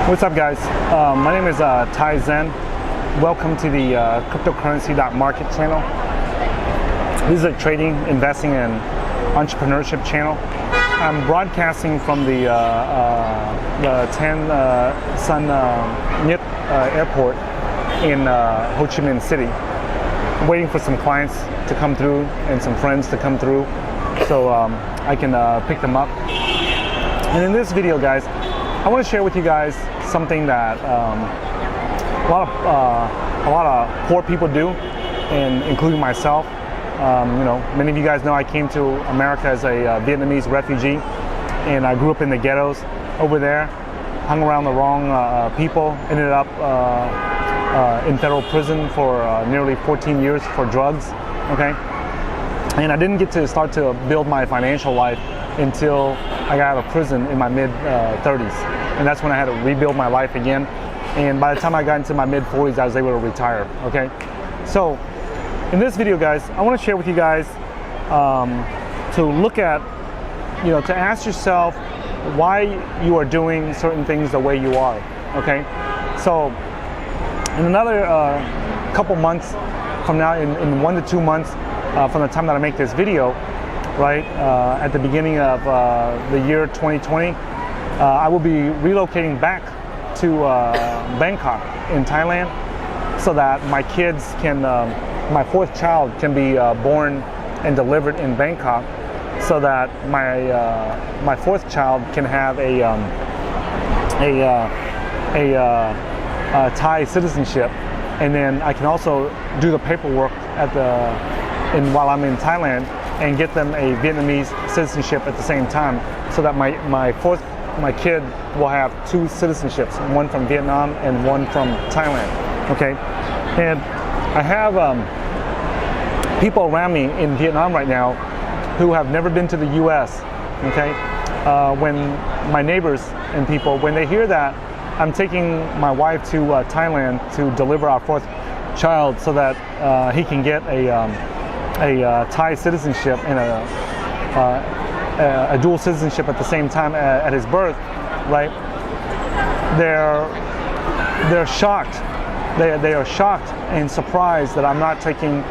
What's up, guys? My name is Tai Zen. Welcome to the cryptocurrency.market channel. This is a trading, investing, and entrepreneurship channel. I'm broadcasting from the Tan Son Nhut Airport in Ho Chi Minh City. I'm waiting for some clients to come through and some friends to come through so I can pick them up. And in this video, guys, I want to share with you guys something that a lot of poor people do, and including myself. Many of you guys know I came to America as a Vietnamese refugee, and I grew up in the ghettos over there, hung around the wrong people, ended up in federal prison for nearly 14 years for drugs. Okay, and I didn't get to start to build my financial life until I got out of prison in my mid 30s, and that's when I had to rebuild my life again. And by the time I got into my mid 40s, I was able to retire. Okay, so in this video, guys, I want to share with you guys to look at, to ask yourself why you are doing certain things the way you are. Okay, so in another couple months from now, in 1 to 2 months from the time that I make this video, right, at the beginning of the year 2020, I will be relocating back to Bangkok in Thailand, so that my kids can, my fourth child can be born and delivered in Bangkok, so that my fourth child can have a Thai citizenship, and then I can also do the paperwork while I'm in Thailand, and get them a Vietnamese citizenship at the same time, so that my kid will have two citizenships, one from Vietnam and one from Thailand. Okay, and I have people around me in Vietnam right now who have never been to the U.S. Okay, when my neighbors and people, when they hear that I'm taking my wife to Thailand to deliver our fourth child, so that he can get a Thai citizenship and a dual citizenship at the same time at his birth, right? They're shocked. They are shocked and surprised that I'm not taking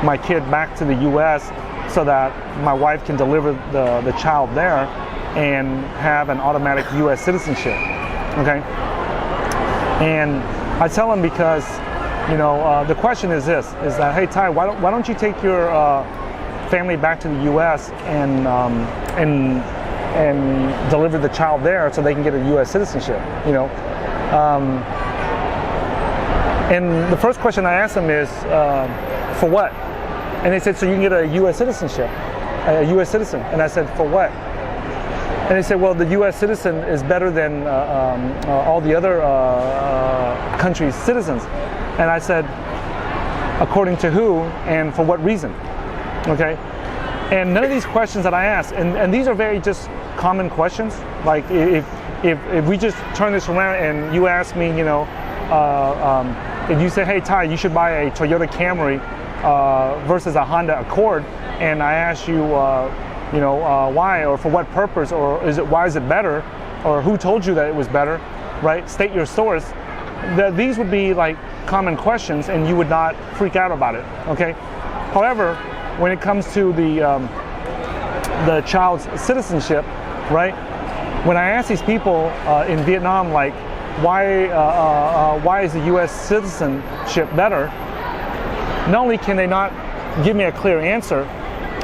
my kid back to the U.S. so that my wife can deliver the child there and have an automatic U.S. citizenship. Okay, and I tell them because, the question is this: is that, hey, Ty, why don't you take your family back to the U.S. and deliver the child there so they can get a U.S. citizenship? And the first question I asked them is, for what? And they said, so you can get a U.S. citizenship, a U.S. citizen. And I said, for what? And they said, well, the U.S. citizen is better than all the other countries' citizens. And I said, according to who and for what reason? Okay, and none of these questions that I asked, and these are very just common questions. Like if we just turn this around and you ask me, if you say, hey, Ty, you should buy a Toyota Camry versus a Honda Accord, and I ask you, why or for what purpose, or why is it better, or who told you that it was better, right? State your source. These would be like common questions, and you would not freak out about it. Okay. However, when it comes to the child's citizenship, right? When I ask these people in Vietnam, like, why is the U.S. citizenship better? Not only can they not give me a clear answer.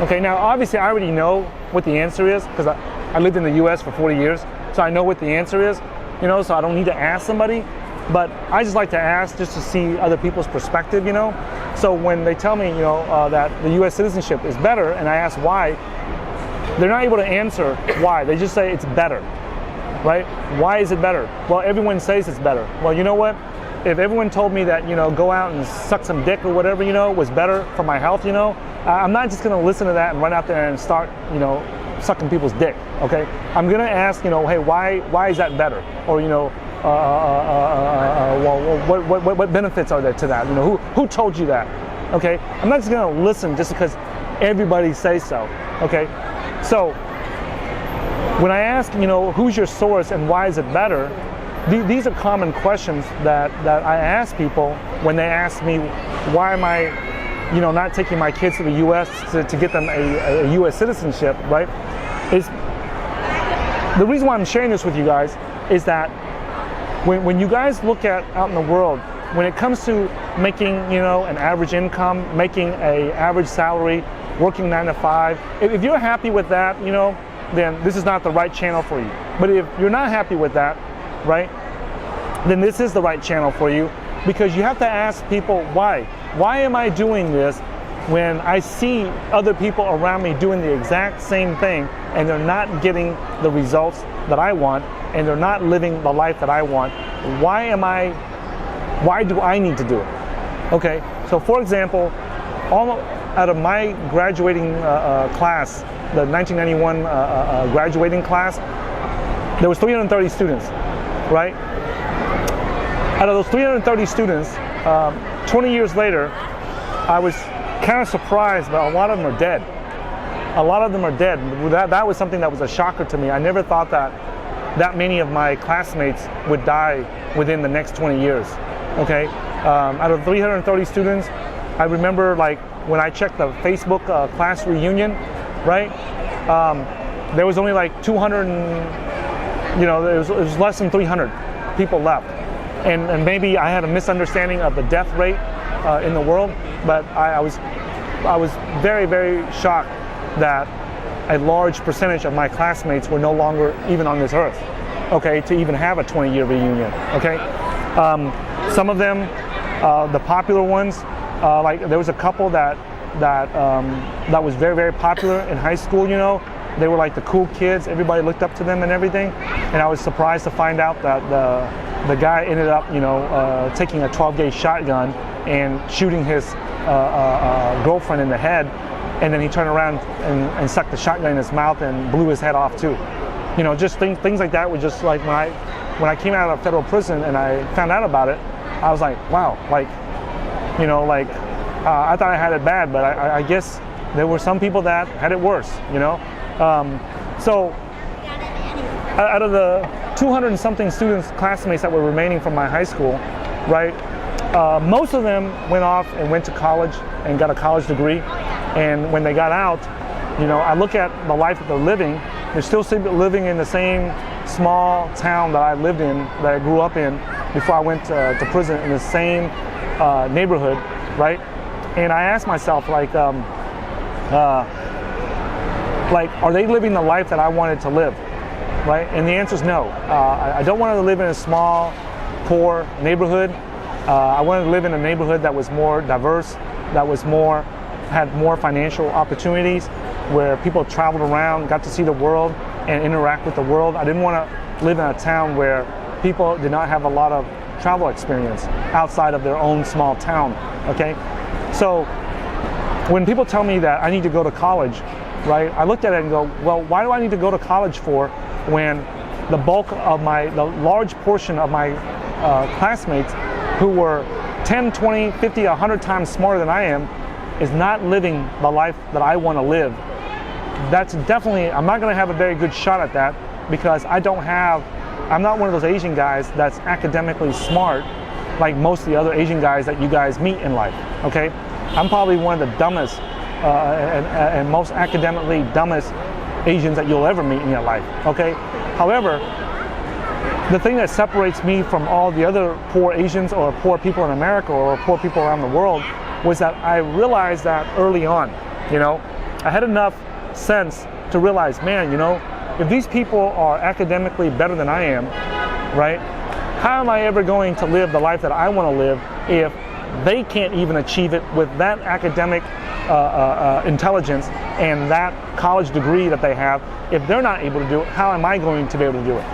Okay, now obviously I already know what the answer is, because I lived in the U.S. for 40 years, so I know what the answer is. So I don't need to ask somebody. But I just like to ask just to see other people's perspective, So when they tell me, that the U.S. citizenship is better, and I ask why, they're not able to answer why. They just say it's better, right? Why is it better? Well, everyone says it's better. Well, you know what? If everyone told me that, go out and suck some dick or whatever, was better for my health, I'm not just going to listen to that and run out there and start, sucking people's dick, okay? I'm going to ask, hey, why is that better? Or, what benefits are there to that? Who told you that? Okay, I'm not just going to listen just because everybody says so. Okay, so when I ask, who's your source and why is it better, these are common questions that I ask people when they ask me, why am I, not taking my kids to the U.S. to get them a U.S. citizenship, right? Is the reason why I'm sharing this with you guys is that when you guys look at out in the world, when it comes to making, an average income, making a average salary, working 9 to 5, if you're happy with that, then this is not the right channel for you. But if you're not happy with that, right, then this is the right channel for you, because you have to ask people why. Why am I doing this when I see other people around me doing the exact same thing and they're not getting the results that I want and they're not living the life that I want? Why do I need to do it? Okay, so for example, out of my graduating class, the 1991 graduating class, there was 330 students, right? Out of those 330 students, 20 years later, I was kind of surprised, but a lot of them are dead. A lot of them are dead. That was something that was a shocker to me. I never thought that many of my classmates would die within the next 20 years. Okay, out of 330 students, I remember like when I checked the Facebook class reunion, right? There was only like 200, it was less than 300 people left, and maybe I had a misunderstanding of the death rate in the world, but I was very, very shocked that a large percentage of my classmates were no longer even on this earth, okay, to even have a 20-year reunion, okay? Some of them, the popular ones, like there was a couple that was very, very popular in high school, They were like the cool kids, everybody looked up to them and everything, and I was surprised to find out that the guy ended up, taking a 12-gauge shotgun and shooting his girlfriend in the head, and then he turned around and sucked the shotgun in his mouth and blew his head off too. Just things like that were just like when I came out of federal prison and I found out about it, I was like, wow, I thought I had it bad, but I guess there were some people that had it worse, So out of the 200 and something students, classmates that were remaining from my high school, right, most of them went off and went to college and got a college degree. And when they got out, I look at the life that they're living. They're still living in the same small town that I lived in, that I grew up in before I went to prison, in the same neighborhood, right? And I asked myself, are they living the life that I wanted to live, right? And the answer is no. I don't want to live in a small, poor neighborhood. I wanted to live in a neighborhood that was more diverse, that was had more financial opportunities, where people traveled around, got to see the world and interact with the world. I didn't want to live in a town where people did not have a lot of travel experience outside of their own small town, okay? So when people tell me that I need to go to college, right, I looked at it and go, well, why do I need to go to college for when the large portion of my classmates who were 10, 20, 50, 100 times smarter than I am is not living the life that I want to live? That's definitely, I'm not going to have a very good shot at that, because I'm not one of those Asian guys that's academically smart like most of the other Asian guys that you guys meet in life, okay? I'm probably one of the dumbest and most academically dumbest Asians that you'll ever meet in your life, okay? However, the thing that separates me from all the other poor Asians or poor people in America or poor people around the world was that I realized that early on, I had enough sense to realize, man, if these people are academically better than I am, right, how am I ever going to live the life that I want to live if they can't even achieve it with that academic intelligence and that college degree that they have? If they're not able to do it, how am I going to be able to do it?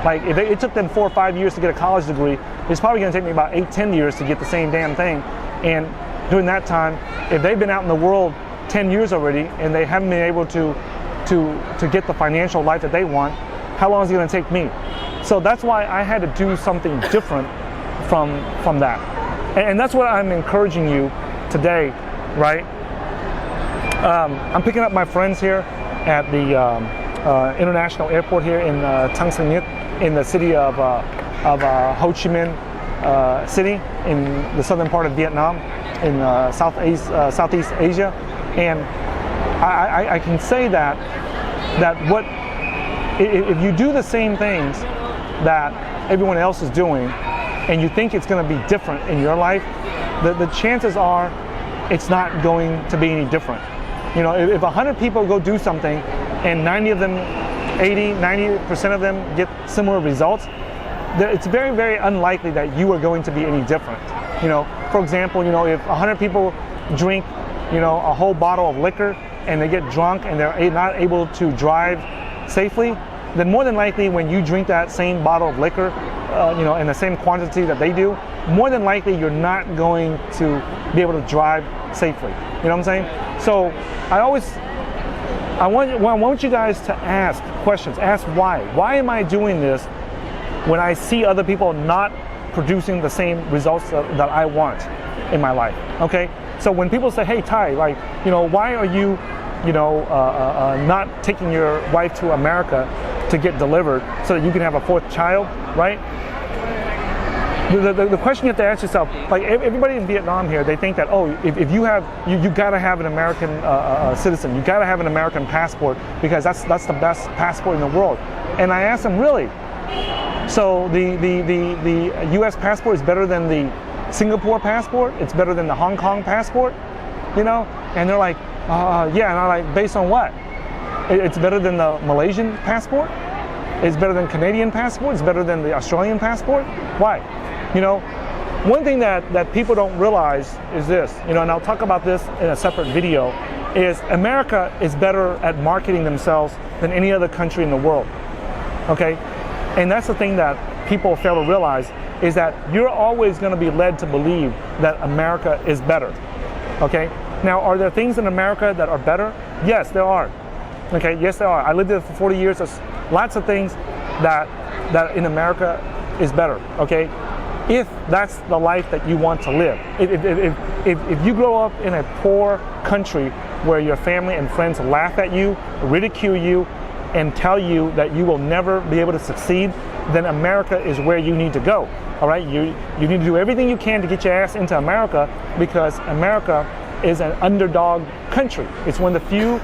Like, if it took them 4 or 5 years to get a college degree, it's probably going to take me about 8, 10 years to get the same damn thing. And during that time, if they've been out in the world 10 years already and they haven't been able to get the financial life that they want, how long is it going to take me? So that's why I had to do something different from that. And that's what I'm encouraging you today, right? I'm picking up my friends here at the international airport here in Tangsan in the city of Ho Chi Minh City in the southern part of Vietnam, in Southeast Asia, and I can say that what if you do the same things that everyone else is doing, and you think it's going to be different in your life, the chances are it's not going to be any different. You know, if 100 people go do something and 90% of them get similar results, it's very, very unlikely that you are going to be any different. You know, for example, you know, if 100 people drink, you know, a whole bottle of liquor and they get drunk and they're not able to drive safely, then more than likely when you drink that same bottle of liquor, you know, in the same quantity that they do, more than likely you're not going to be able to drive safely. You know what I'm saying? So I want you guys to ask questions. Ask why. Why am I doing this when I see other people not producing the same results that I want in my life? Okay? So when people say, hey, Ty, like, you know, why are you, you know, not taking your wife to America to get delivered so that you can have a fourth child, right? The question you have to ask yourself, like everybody in Vietnam here, they think that, oh, if you have, you gotta have an American citizen, you gotta have an American passport because that's the best passport in the world. And I asked them, really? So the U.S. passport is better than the Singapore passport? It's better than the Hong Kong passport? You know? And they're like, yeah. And I'm like, based on what? It's better than the Malaysian passport? It's better than Canadian passport? It's better than the Australian passport? Why? You know, one thing that people don't realize is this, you know, and I'll talk about this in a separate video, is America is better at marketing themselves than any other country in the world, okay? And that's the thing that people fail to realize, is that you're always going to be led to believe that America is better, okay? Now, are there things in America that are better? Yes, there are, okay? Yes, there are. I lived there for 40 years. There's lots of things that in America is better, okay? If that's the life that you want to live. If you grow up in a poor country where your family and friends laugh at you, ridicule you, and tell you that you will never be able to succeed, then America is where you need to go. All right, you need to do everything you can to get your ass into America, because America is an underdog country. It's one of the few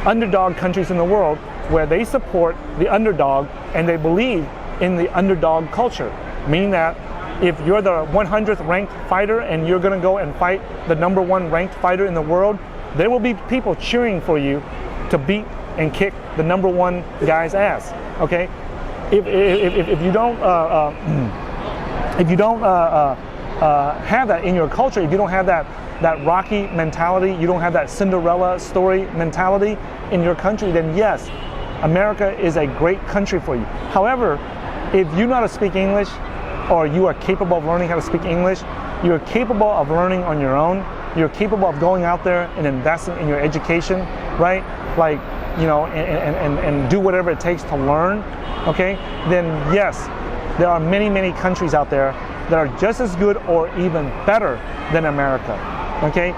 underdog countries in the world where they support the underdog and they believe in the underdog culture, meaning that if you're the 100th ranked fighter and you're going to go and fight the #1 ranked fighter in the world, there will be people cheering for you to beat and kick the #1 guy's ass. Okay, if you don't have that in your culture, if you don't have that Rocky mentality, you don't have that Cinderella story mentality in your country, then yes, America is a great country for you. However, if you know how to speak English, or you are capable of learning how to speak English, you're capable of learning on your own, you're capable of going out there and investing in your education, right? Like, you know, and do whatever it takes to learn, okay? Then yes, there are many, many countries out there that are just as good or even better than America, okay?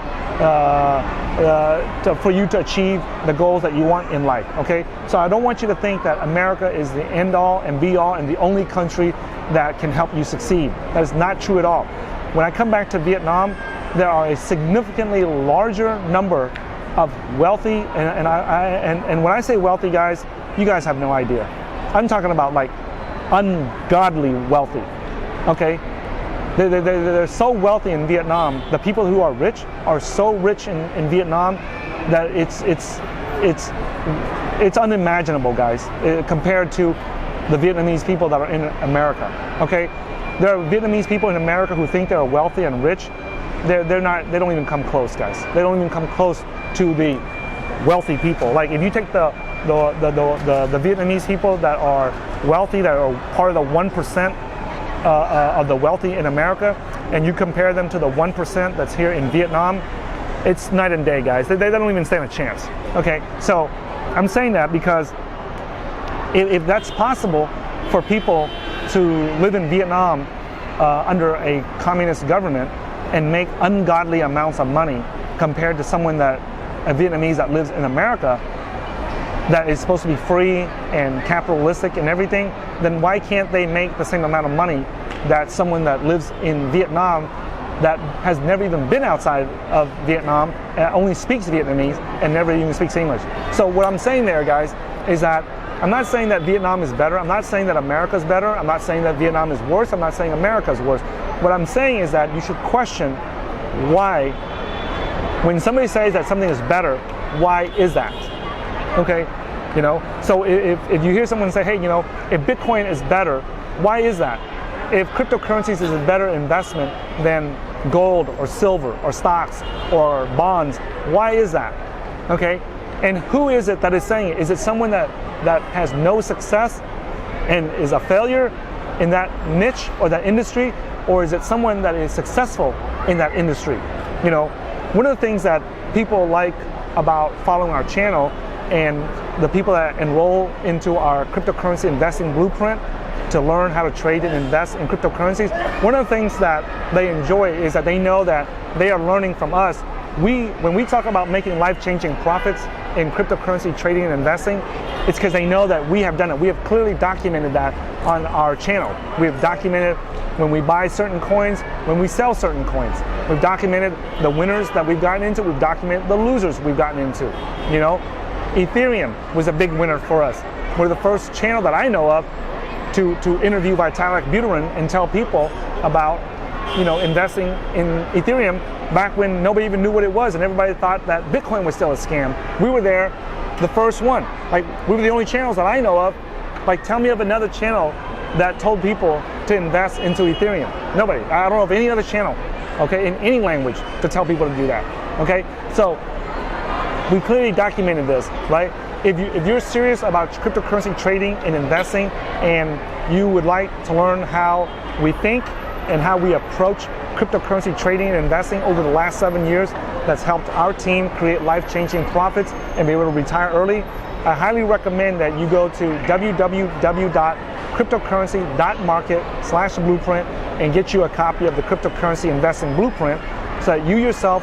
For you to achieve the goals that you want in life, okay? So I don't want you to think that America is the end all and be all and the only country that can help you succeed. That is not true at all. When I come back to Vietnam, there are a significantly larger number of wealthy, and when I say wealthy, guys, you guys have no idea. I'm talking about like ungodly wealthy, okay? They're so wealthy in Vietnam. The people who are so rich in Vietnam that it's unimaginable, guys, compared to the Vietnamese people that are in America. Okay, there are Vietnamese people in America who think they're wealthy and rich. They're not. They don't even come close, guys. They don't even come close to the wealthy people. Like if you take the Vietnamese people that are wealthy, that are part of the 1%. Of the wealthy in America, and you compare them to the 1% that's here in Vietnam, it's night and day, guys. They don't even stand a chance. Okay, so I'm saying that because if that's possible for people to live in Vietnam under a communist government and make ungodly amounts of money compared to a Vietnamese that lives in America, that is supposed to be free and capitalistic and everything, then why can't they make the same amount of money that someone that lives in Vietnam that has never even been outside of Vietnam and only speaks Vietnamese and never even speaks English? So what I'm saying there, guys, is that I'm not saying that Vietnam is better. I'm not saying that America is better. I'm not saying that Vietnam is worse. I'm not saying America is worse. What I'm saying is that you should question why, when somebody says that something is better, why is that? Okay, you know, so if you hear someone say, hey, you know, if Bitcoin is better, why is that? If cryptocurrencies is a better investment than gold or silver or stocks or bonds, why is that? Okay, and who is it that is saying it? Is it someone that has no success and is a failure in that niche or that industry, or is it someone that is successful in that industry? You know, one of the things that people like about following our channel and the people that enroll into our cryptocurrency investing blueprint to learn how to trade and invest in cryptocurrencies, one of the things that they enjoy is that they know that they are learning from us. When we talk about making life-changing profits in cryptocurrency trading and investing, it's because they know that we have done it. We have clearly documented that on our channel. We have documented when we buy certain coins, when we sell certain coins. We've documented the winners that we've gotten into. We've documented the losers we've gotten into. You know, Ethereum was a big winner for us. We're the first channel that I know of to interview Vitalik Buterin and tell people about, you know, investing in Ethereum back when nobody even knew what it was and everybody thought that Bitcoin was still a scam. We were there, the first one. Like, we were the only channels that I know of. Like, tell me of another channel that told people to invest into Ethereum. Nobody. I don't know of any other channel, okay, in any language to tell people to do that, okay? So we clearly documented this, right? If you're serious about cryptocurrency trading and investing, and you would like to learn how we think and how we approach cryptocurrency trading and investing over the last 7 years, that's helped our team create life-changing profits and be able to retire early, I highly recommend that you go to www.cryptocurrency.market/blueprint and get you a copy of the cryptocurrency investing blueprint, so that you yourself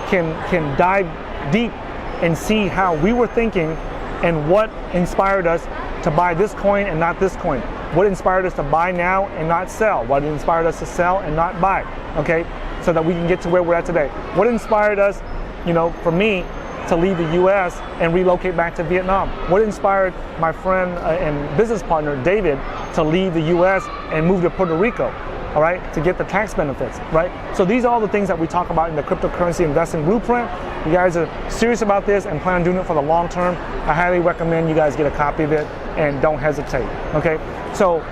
can dive deep and see how we were thinking and what inspired us to buy this coin and not this coin. What inspired us to buy now and not sell? What inspired us to sell and not buy? Okay, so that we can get to where we're at today. What inspired us, you know, for me, to leave the U.S. and relocate back to Vietnam? What inspired my friend and business partner, David, to leave the U.S. and move to Puerto Rico? All right, to get the tax benefits, right? So these are all the things that we talk about in the cryptocurrency investing blueprint. You guys are serious about this and plan on doing it for the long term, I highly recommend you guys get a copy of it and don't hesitate, okay? So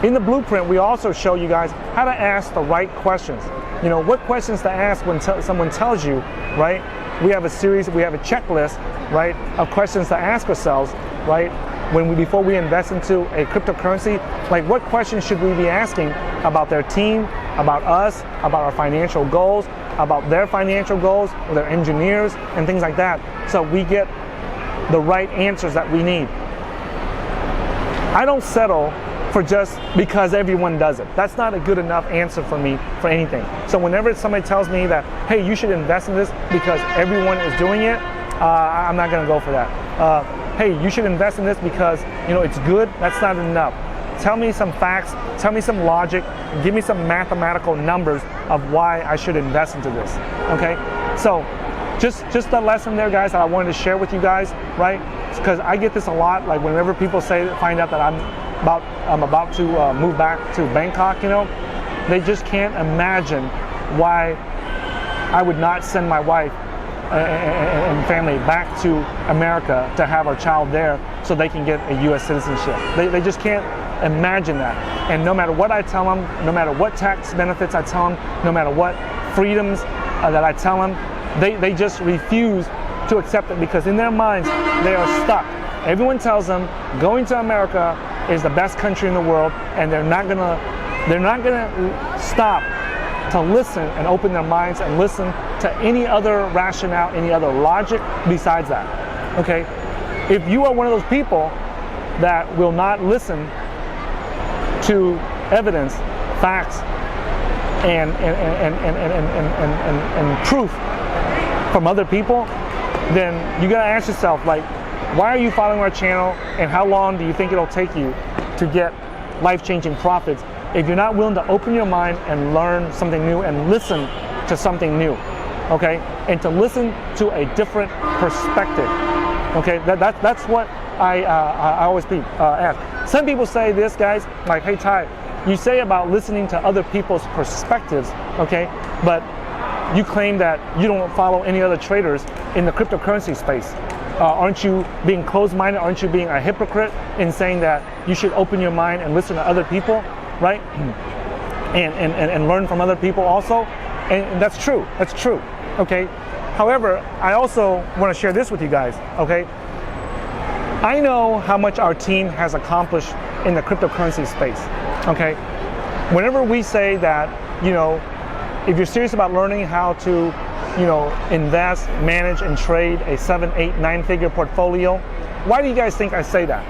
in the blueprint, we also show you guys how to ask the right questions. You know, what questions to ask when someone tells you, right? We have a series, we have a checklist, right, of questions to ask ourselves, right? Before we invest into a cryptocurrency, like, what questions should we be asking about their team, about us, about our financial goals, about their financial goals, or their engineers, and things like that, so we get the right answers that we need. I don't settle for just because everyone does it. That's not a good enough answer for me for anything. So whenever somebody tells me that, hey, you should invest in this because everyone is doing it, I'm not gonna go for that. Hey, you should invest in this because, you know, it's good, that's not enough. Tell me some facts, tell me some logic, give me some mathematical numbers of why I should invest into this, okay? So just a lesson there, guys, that I wanted to share with you guys, right? Because I get this a lot, like whenever people find out that I'm about to move back to Bangkok, you know, they just can't imagine why I would not send my wife and family back to America to have our child there so they can get a U.S. citizenship. They just can't imagine that. And no matter what I tell them, no matter what tax benefits I tell them, no matter what freedoms that I tell them, they just refuse to accept it, because in their minds they are stuck. Everyone tells them going to America is the best country in the world, and they're not gonna stop to listen and open their minds and listen to any other rationale, any other logic besides that. Okay? If you are one of those people that will not listen to evidence, facts, and proof from other people, then you gotta ask yourself, like, why are you following our channel, and how long do you think it'll take you to get life-changing profits if you're not willing to open your mind and learn something new and listen to something new, okay? And to listen to a different perspective, okay? That's what I always ask. Some people say this, guys, like, hey, Ty, you say about listening to other people's perspectives, okay? But you claim that you don't follow any other traders in the cryptocurrency space. Aren't you being closed-minded? Aren't you being a hypocrite in saying that you should open your mind and listen to other people, right? And learn from other people also? And that's true, okay? However, I also want to share this with you guys, okay? I know how much our team has accomplished in the cryptocurrency space, okay? Whenever we say that, you know, if you're serious about learning how to, you know, invest, manage, and trade a 7, 8, 9-figure portfolio, why do you guys think I say that?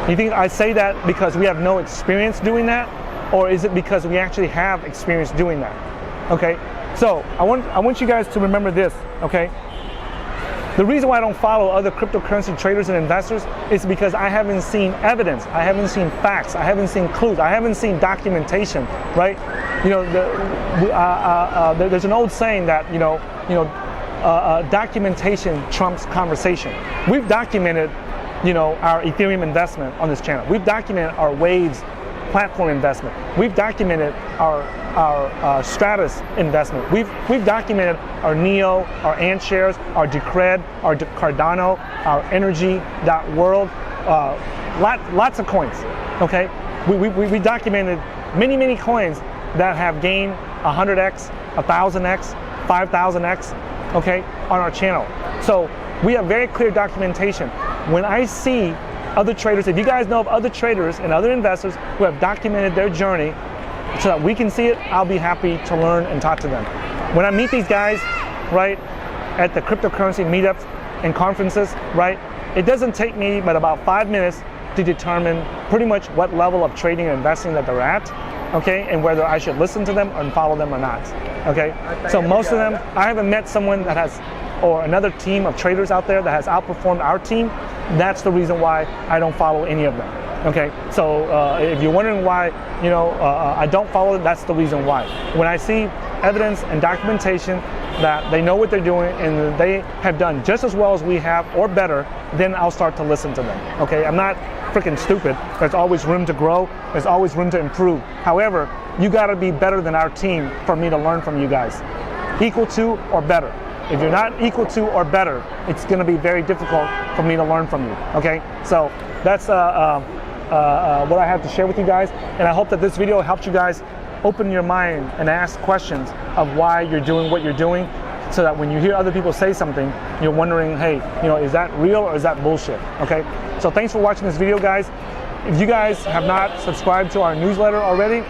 You think I say that because we have no experience doing that, or is it because we actually have experience doing that? Okay, so I want you guys to remember this, okay? The reason why I don't follow other cryptocurrency traders and investors is because I haven't seen evidence, I haven't seen facts, I haven't seen clues, I haven't seen documentation, right? You know, there's an old saying that documentation trumps conversation. We've documented, you know, our Ethereum investment on this channel. We've documented our Waves platform investment. We've documented our Stratus investment. We've documented our Neo, our Ant shares, our Decred, our Cardano, our Energy.world, lots of coins. Okay, we documented many coins that have gained 100x, 1000x, 5000x. Okay, on our channel. So we have very clear documentation. When I see other traders, if you guys know of other traders and other investors who have documented their journey so that we can see it, I'll be happy to learn and talk to them. When I meet these guys, right, at the cryptocurrency meetups and conferences, right, it doesn't take me but about 5 minutes to determine pretty much what level of trading and investing that they're at, okay, and whether I should listen to them and follow them or not, okay? So most of them, I haven't met someone that has, or another team of traders out there that has outperformed our team. That's the reason why I don't follow any of them, okay? So if you're wondering why, you know, I don't follow it, that's the reason why. When I see evidence and documentation that they know what they're doing and they have done just as well as we have or better, then I'll start to listen to them, okay? I'm not freaking stupid. There's always room to grow. There's always room to improve. However, you gotta be better than our team for me to learn from you guys. Equal to or better. If you're not equal to or better, it's gonna be very difficult for me to learn from you, okay? So that's what I have to share with you guys, and I hope that this video helps you guys open your mind and ask questions of why you're doing what you're doing, so that when you hear other people say something, you're wondering, hey, you know, is that real or is that bullshit, okay? So thanks for watching this video, guys. If you guys have not subscribed to our newsletter already,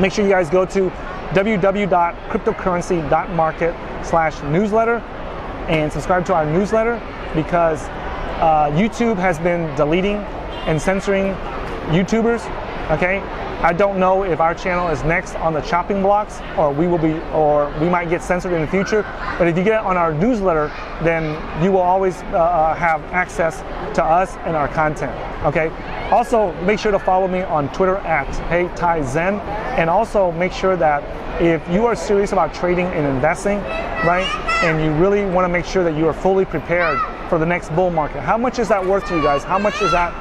make sure you guys go to www.cryptocurrency.market/newsletter and subscribe to our newsletter, because YouTube has been deleting and censoring YouTubers, okay? I don't know if our channel is next on the chopping blocks, or we might get censored in the future. But if you get on our newsletter, then you will always have access to us and our content, okay? Also, make sure to follow me on Twitter at HeyTyZen, and also make sure that if you are serious about trading and investing, right, and you really want to make sure that you are fully prepared for the next bull market, how much is that worth to you guys? How much is that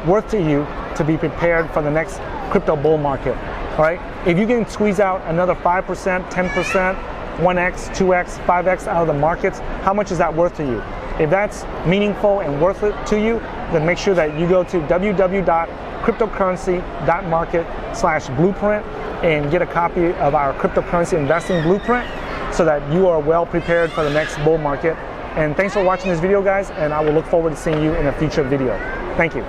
worth to you to be prepared for the next crypto bull market, all right? If you can squeeze out another 5%, 10%, 1x, 2x, 5x out of the markets, how much is that worth to you? If that's meaningful and worth it to you, then make sure that you go to www.cryptocurrency.market/blueprint and get a copy of our cryptocurrency investing blueprint, so that you are well prepared for the next bull market. And thanks for watching this video, guys, and I will look forward to seeing you in a future video. Thank you.